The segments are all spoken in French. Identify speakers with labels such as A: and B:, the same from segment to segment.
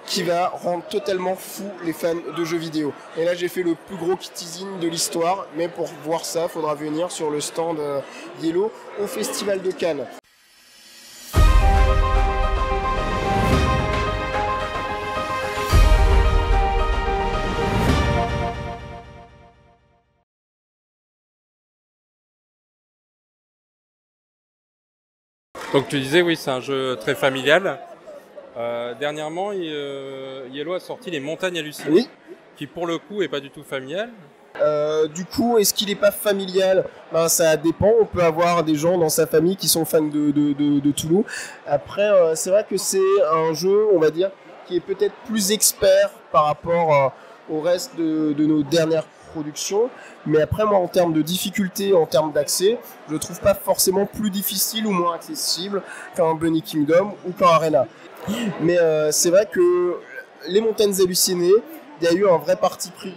A: qui va rendre totalement fou les fans de jeux vidéo. Et là, j'ai fait le plus gros teasing de l'histoire, mais pour voir ça, il faudra venir sur le stand Yellow au Festival de Cannes.
B: Donc tu disais, oui, c'est un jeu très familial. Dernièrement, Yellow a sorti Les Montagnes Hallucinées,
A: Oui.
B: Qui pour le coup est pas du tout familial.
A: Du coup, est-ce qu'il n'est pas familial? Ben, ça dépend. On peut avoir des gens dans sa famille qui sont fans de Toulouse. Après, c'est vrai que c'est un jeu, on va dire, qui est peut-être plus expert par rapport au reste de nos dernières productions. Mais après, moi, en termes de difficulté, en termes d'accès, je ne trouve pas forcément plus difficile ou moins accessible qu'un Bunny Kingdom ou qu'un Arena. Mais c'est vrai que Les Montagnes Hallucinées, il y a eu un vrai parti pris.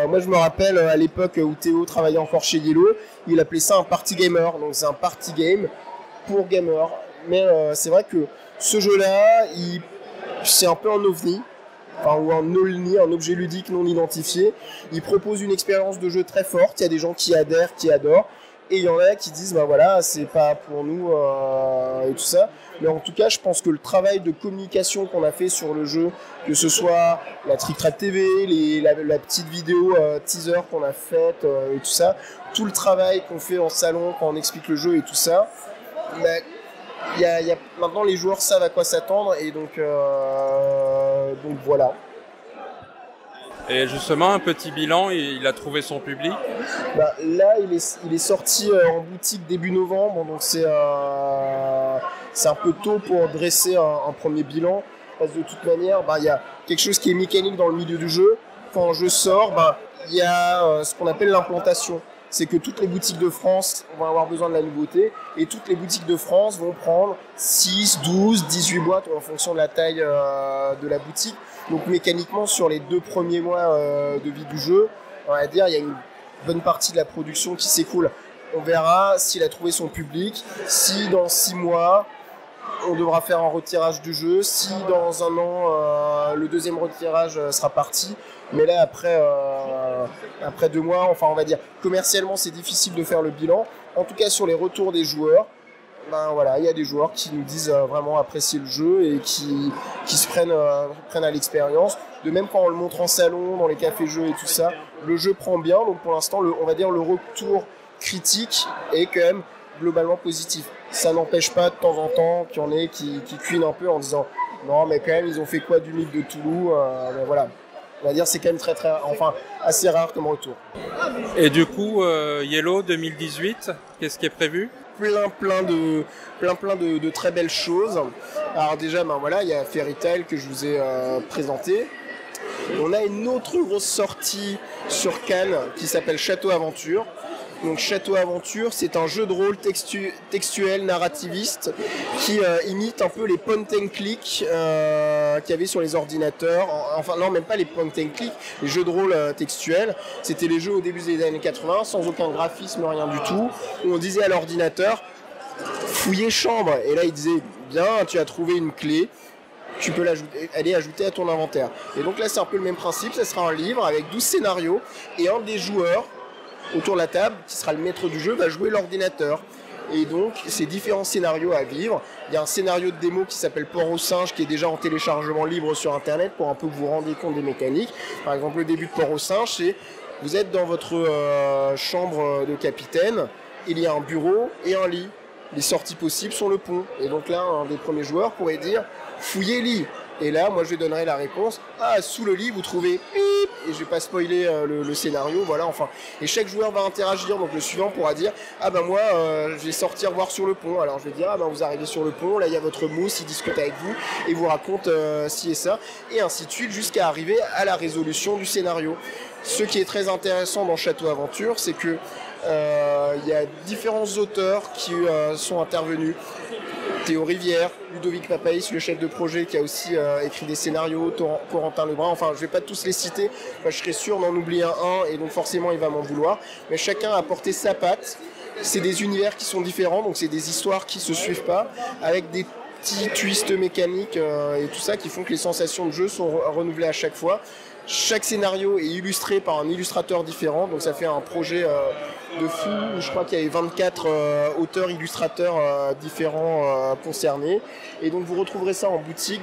A: Moi je me rappelle à l'époque où Théo travaillait encore chez Yellow, il appelait ça un party gamer, donc c'est un party game pour gamers. Mais c'est vrai que ce jeu-là, c'est un peu un ovni, ou un OLNI, un objet ludique non identifié. Il propose une expérience de jeu très forte, il y a des gens qui adhèrent, qui adorent, et il y en a qui disent, bah voilà, c'est pas pour nous, et tout ça. Mais en tout cas, je pense que le travail de communication qu'on a fait sur le jeu, que ce soit la Trick Track TV, la petite vidéo teaser qu'on a faite et tout ça, tout le travail qu'on fait en salon quand on explique le jeu et tout ça, maintenant les joueurs savent à quoi s'attendre et donc voilà.
B: Et justement, un petit bilan, il a trouvé son public.
A: Là, il est sorti en boutique début novembre, donc c'est un peu tôt pour dresser un premier bilan. Parce que de toute manière, il y a quelque chose qui est mécanique dans le milieu du jeu. Quand un jeu sort, il y a ce qu'on appelle l'implantation. C'est que toutes les boutiques de France vont avoir besoin de la nouveauté et toutes les boutiques de France vont prendre 6, 12, 18 boîtes en fonction de la taille de la boutique. Donc mécaniquement, sur les 2 premiers mois de vie du jeu, on va dire il y a une bonne partie de la production qui s'écoule. On verra s'il a trouvé son public, si dans 6 mois, on devra faire un retirage du jeu, si dans un an, le deuxième retirage sera parti. Mais là, après 2 mois, enfin on va dire, commercialement c'est difficile de faire le bilan. En tout cas, sur les retours des joueurs, il y a des joueurs qui nous disent vraiment apprécier le jeu et qui se prennent à l'expérience. De même quand on le montre en salon, dans les cafés-jeux et tout ça, le jeu prend bien. Donc pour l'instant, on va dire le retour critique est quand même globalement positif. Ça n'empêche pas de temps en temps qu'il y en ait qui cuinent un peu en disant non mais quand même ils ont fait quoi du mythe de Toulouse, voilà. On va dire c'est quand même assez rare comme retour.
B: Et du coup, Yellow 2018, qu'est-ce qui est prévu?
A: Plein de très belles choses. Alors déjà, il y a Fairy Tail que je vous ai présenté. On a une autre grosse sortie sur Cannes qui s'appelle Château Aventure. Donc Château Aventure, c'est un jeu de rôle textuel, narrativiste, qui imite un peu les point and click qu'il y avait sur les ordinateurs. Enfin non, même pas les point and click, les jeux de rôle textuels. C'était les jeux au début des années 80, sans aucun graphisme, rien du tout, où on disait à l'ordinateur « fouiller chambre ». Et là, il disait « bien, tu as trouvé une clé ». Tu peux aller ajouter à ton inventaire. Et donc là, c'est un peu le même principe. Ça sera un livre avec 12 scénarios et un des joueurs autour de la table, qui sera le maître du jeu, va jouer l'ordinateur. Et donc, ces différents scénarios à vivre. Il y a un scénario de démo qui s'appelle Port aux singes, qui est déjà en téléchargement libre sur Internet pour un peu que vous vous rendiez compte des mécaniques. Par exemple, le début de Port aux singes, c'est vous êtes dans votre chambre de capitaine, il y a un bureau et un lit. Les sorties possibles sont le pont. Et donc là, un des premiers joueurs pourrait dire « fouillez lit ». Et là, moi, je lui donnerai la réponse « ah, sous le lit, vous trouvez « pip ». Et je vais pas spoiler le scénario, voilà, enfin. Et chaque joueur va interagir, donc le suivant pourra dire « ah moi, je vais sortir voir sur le pont ». Alors je vais dire « ah vous arrivez sur le pont, là il y a votre mousse, il discute avec vous, et vous raconte ci et ça ». Et ainsi de suite, jusqu'à arriver à la résolution du scénario. Ce qui est très intéressant dans Château Aventure, c'est que il y a différents auteurs qui sont intervenus. Théo Rivière, Ludovic Papaïs, le chef de projet qui a aussi écrit des scénarios, Corentin Lebrun, enfin je vais pas tous les citer, je serais sûr d'en oublier un et donc forcément il va m'en vouloir, mais chacun a apporté sa patte. C'est des univers qui sont différents, donc c'est des histoires qui se suivent pas, avec des petits twists mécaniques et tout ça qui font que les sensations de jeu sont renouvelées à chaque fois. Chaque scénario est illustré par un illustrateur différent, donc ça fait un projet de fou. Je crois qu'il y avait 24 auteurs, illustrateurs différents concernés. Et donc vous retrouverez ça en boutique,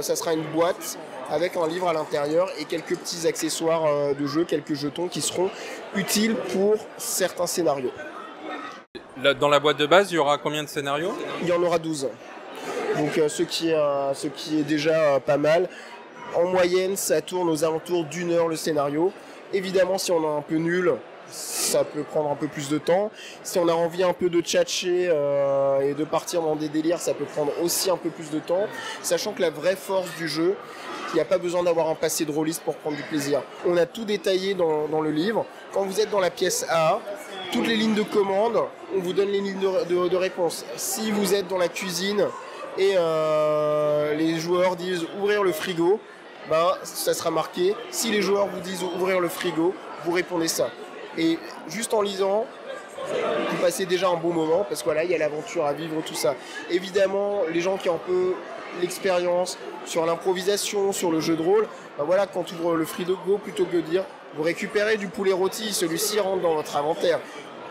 A: ça sera une boîte avec un livre à l'intérieur et quelques petits accessoires de jeu, quelques jetons qui seront utiles pour certains scénarios.
B: Dans la boîte de base, il y aura combien de scénarios?
A: Il y en aura 12. Donc ce qui est déjà pas mal. En moyenne, ça tourne aux alentours d'1 heure le scénario. Évidemment, si on est un peu nul, ça peut prendre un peu plus de temps. Si on a envie un peu de tchatcher et de partir dans des délires, ça peut prendre aussi un peu plus de temps. Sachant que la vraie force du jeu, il n'y a pas besoin d'avoir un passé de rôliste pour prendre du plaisir. On a tout détaillé dans le livre. Quand vous êtes dans la pièce A, toutes les lignes de commande, on vous donne les lignes de réponse. Si vous êtes dans la cuisine et les joueurs disent ouvrir le frigo, ça sera marqué. Si les joueurs vous disent ouvrir le frigo, vous répondez ça. Et juste en lisant, vous passez déjà un bon moment parce que voilà, il y a l'aventure à vivre, tout ça. Évidemment, les gens qui ont un peu l'expérience sur l'improvisation, sur le jeu de rôle, voilà, quand tu ouvres le frigo, plutôt que de dire vous récupérez du poulet rôti, celui-ci rentre dans votre inventaire.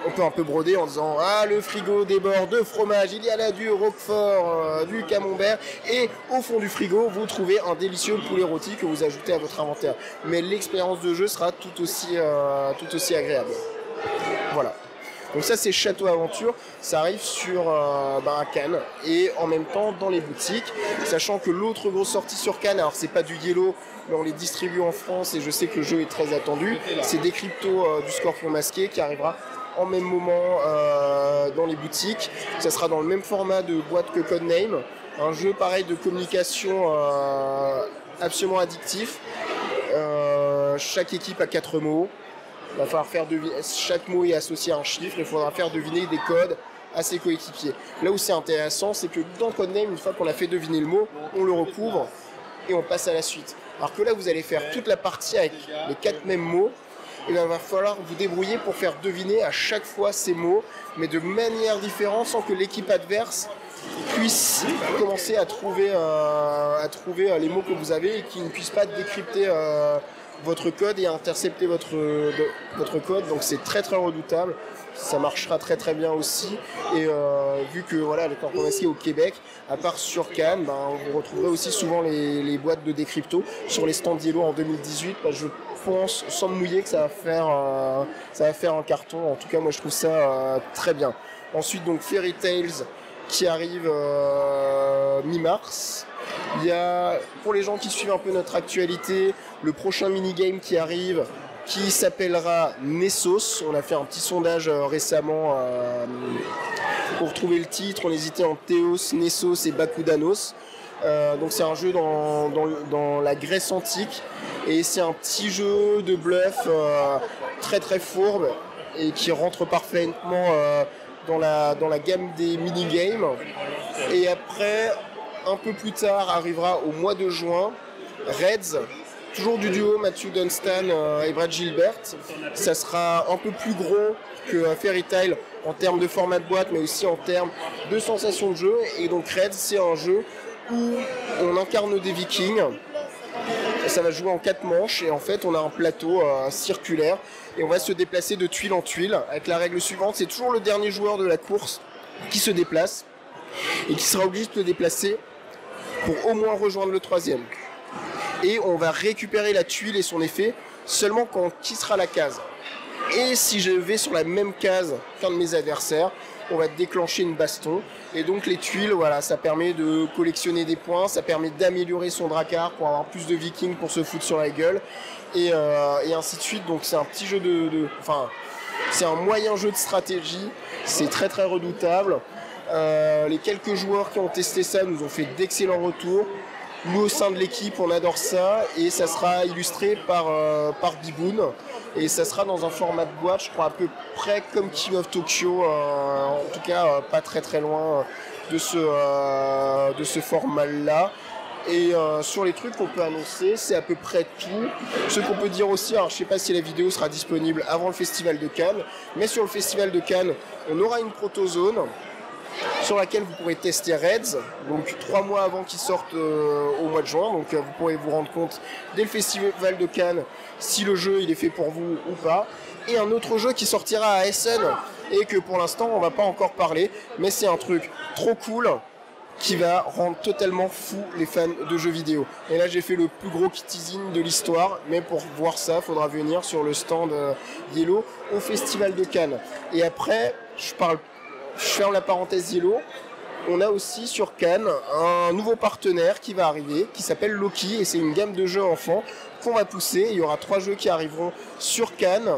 A: On peut un peu broder en disant ah, le frigo déborde de fromage, il y a là du roquefort, du camembert, et au fond du frigo vous trouvez un délicieux poulet rôti que vous ajoutez à votre inventaire. Mais l'expérience de jeu sera tout aussi agréable. Voilà. Donc ça c'est Château Aventure, ça arrive sur à Cannes et en même temps dans les boutiques, sachant que l'autre grosse sortie sur Cannes, alors c'est pas du Yellow, mais on les distribue en France et je sais que le jeu est très attendu, c'est Décrypto du Scorpion Masqué qui arrivera en même moment dans les boutiques. Ça sera dans le même format de boîte que Codename, un jeu pareil de communication absolument addictif. Chaque équipe a 4 mots. Il va falloir faire deviner, chaque mot est associé à un chiffre, il faudra faire deviner des codes à ses coéquipiers. Là où c'est intéressant, c'est que dans Codename, une fois qu'on a fait deviner le mot, on le recouvre et on passe à la suite. Alors que là, vous allez faire toute la partie avec les 4 mêmes mots, et bien, il va falloir vous débrouiller pour faire deviner à chaque fois ces mots, mais de manière différente, sans que l'équipe adverse puisse commencer à trouver les mots que vous avez et qu'ils ne puissent pas décrypter votre code et intercepter votre code. Donc c'est très très redoutable. Ça marchera très très bien aussi. Et vu que voilà, le Scorpion Masqué au Québec, à part sur Cannes, vous retrouverez aussi souvent les boîtes de Décrypto sur les stands Yellow en 2018. Je pense, sans me mouiller, que ça va faire un carton. En tout cas, moi je trouve ça très bien. Ensuite, donc Fairy Tales qui arrive mi-mars. Il y a, pour les gens qui suivent un peu notre actualité, le prochain minigame qui arrive, qui s'appellera Nessos. On a fait un petit sondage récemment pour trouver le titre. On hésitait entre Théos, Nessos et Bakudanos. Donc c'est un jeu dans la Grèce antique et c'est un petit jeu de bluff très très fourbe et qui rentre parfaitement dans la gamme des minigames. Et après, un peu plus tard, arrivera au mois de juin, Reds, toujours du duo Matthew Dunstan et Brad Gilbert. Ça sera un peu plus gros que Fairy Tail en termes de format de boîte, mais aussi en termes de sensation de jeu. Et donc Reds, c'est un jeu où on incarne des vikings. Ça va jouer en 4 manches et en fait on a un plateau circulaire et on va se déplacer de tuile en tuile avec la règle suivante, c'est toujours le dernier joueur de la course qui se déplace et qui sera obligé de se déplacer pour au moins rejoindre le troisième. Et on va récupérer la tuile et son effet seulement quand on quittera la case. Et si je vais sur la même case qu'un de mes adversaires, on va déclencher une baston. Et donc les tuiles, voilà, ça permet de collectionner des points, ça permet d'améliorer son dracard pour avoir plus de vikings pour se foutre sur la gueule, et ainsi de suite. Donc c'est un petit jeu c'est un moyen jeu de stratégie, c'est très très redoutable. Les quelques joueurs qui ont testé ça nous ont fait d'excellents retours. Nous au sein de l'équipe on adore ça et ça sera illustré par Biboon et ça sera dans un format de boîte, je crois à peu près comme King of Tokyo, en tout cas pas très très loin de ce format là. Et sur les trucs qu'on peut annoncer, c'est à peu près tout. Ce qu'on peut dire aussi, alors je sais pas si la vidéo sera disponible avant le Festival de Cannes, mais sur le Festival de Cannes, on aura une protozone sur laquelle vous pourrez tester Reds, donc 3 mois avant qu'il sorte au mois de juin. Donc vous pourrez vous rendre compte dès le Festival de Cannes si le jeu il est fait pour vous ou pas. Et un autre jeu qui sortira à Essen et que pour l'instant on va pas encore parler, mais c'est un truc trop cool qui va rendre totalement fou les fans de jeux vidéo. Et là j'ai fait le plus gros teasing de l'histoire, mais pour voir ça, il faudra venir sur le stand Yellow au Festival de Cannes. Et après, je ferme la parenthèse Yellow, on a aussi sur Cannes un nouveau partenaire qui va arriver, qui s'appelle Loki, et c'est une gamme de jeux enfants qu'on va pousser. Il y aura 3 jeux qui arriveront sur Cannes.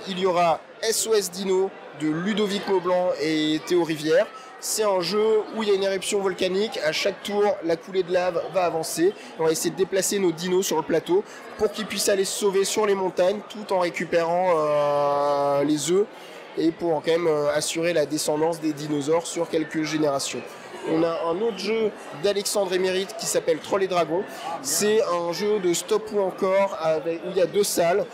A: Il y aura SOS Dino de Ludovic Maublanc et Théo Rivière. C'est un jeu où il y a une éruption volcanique. À chaque tour, la coulée de lave va avancer. On va essayer de déplacer nos dinos sur le plateau pour qu'ils puissent aller se sauver sur les montagnes tout en récupérant les œufs et pour quand même assurer la descendance des dinosaures sur quelques générations. On a un autre jeu d'Alexandre Émérite qui s'appelle Troll et Dragons. C'est un jeu de stop ou encore où il y a 2 salles.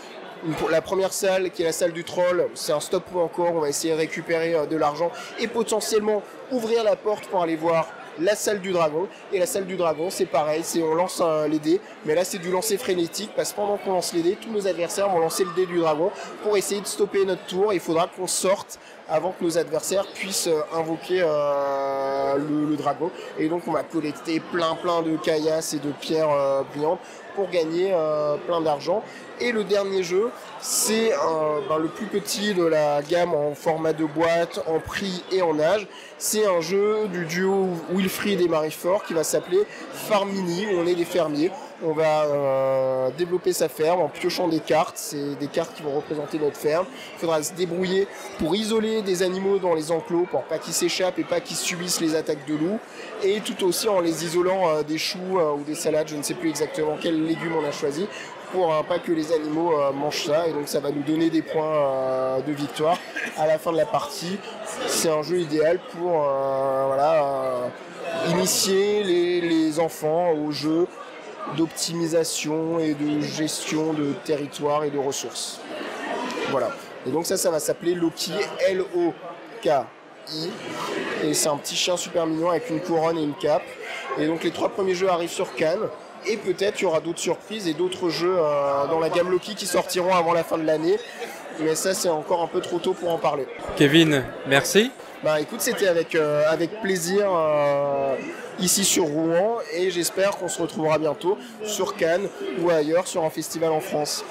A: La première salle qui est la salle du troll, c'est un stop ou encore, on va essayer de récupérer de l'argent et potentiellement ouvrir la porte pour aller voir la salle du dragon. Et la salle du dragon c'est pareil, on lance les dés, mais là c'est du lancer frénétique parce que pendant qu'on lance les dés, tous nos adversaires vont lancer le dé du dragon pour essayer de stopper notre tour. Il faudra qu'on sorte avant que nos adversaires puissent invoquer le dragon. Et donc on va collecter plein de caillasses et de pierres brillantes pour gagner plein d'argent. Et le dernier jeu, c'est le plus petit de la gamme en format de boîte, en prix et en âge. C'est un jeu du duo Wilfried et Marie-Fort qui va s'appeler Farmini, où on est des fermiers. On va développer sa ferme en piochant des cartes. C'est des cartes qui vont représenter notre ferme. Il faudra se débrouiller pour isoler des animaux dans les enclos pour pas qu'ils s'échappent et pas qu'ils subissent les attaques de loups. Et tout aussi en les isolant des choux ou des salades, je ne sais plus exactement quel légume on a choisi, pour pas que les animaux mangent ça. Et donc ça va nous donner des points de victoire à la fin de la partie. C'est un jeu idéal pour initier les enfants au jeu d'optimisation et de gestion de territoire et de ressources. Voilà. Et donc ça va s'appeler Loki, L-O-K-I. Et c'est un petit chien super mignon avec une couronne et une cape. Et donc les 3 premiers jeux arrivent sur Cannes. Et peut-être il y aura d'autres surprises et d'autres jeux dans la gamme Loki qui sortiront avant la fin de l'année. Mais ça, c'est encore un peu trop tôt pour en parler.
B: Kevin, merci.
A: Écoute, c'était avec plaisir ici sur Rouen. Et j'espère qu'on se retrouvera bientôt sur Cannes ou ailleurs sur un festival en France.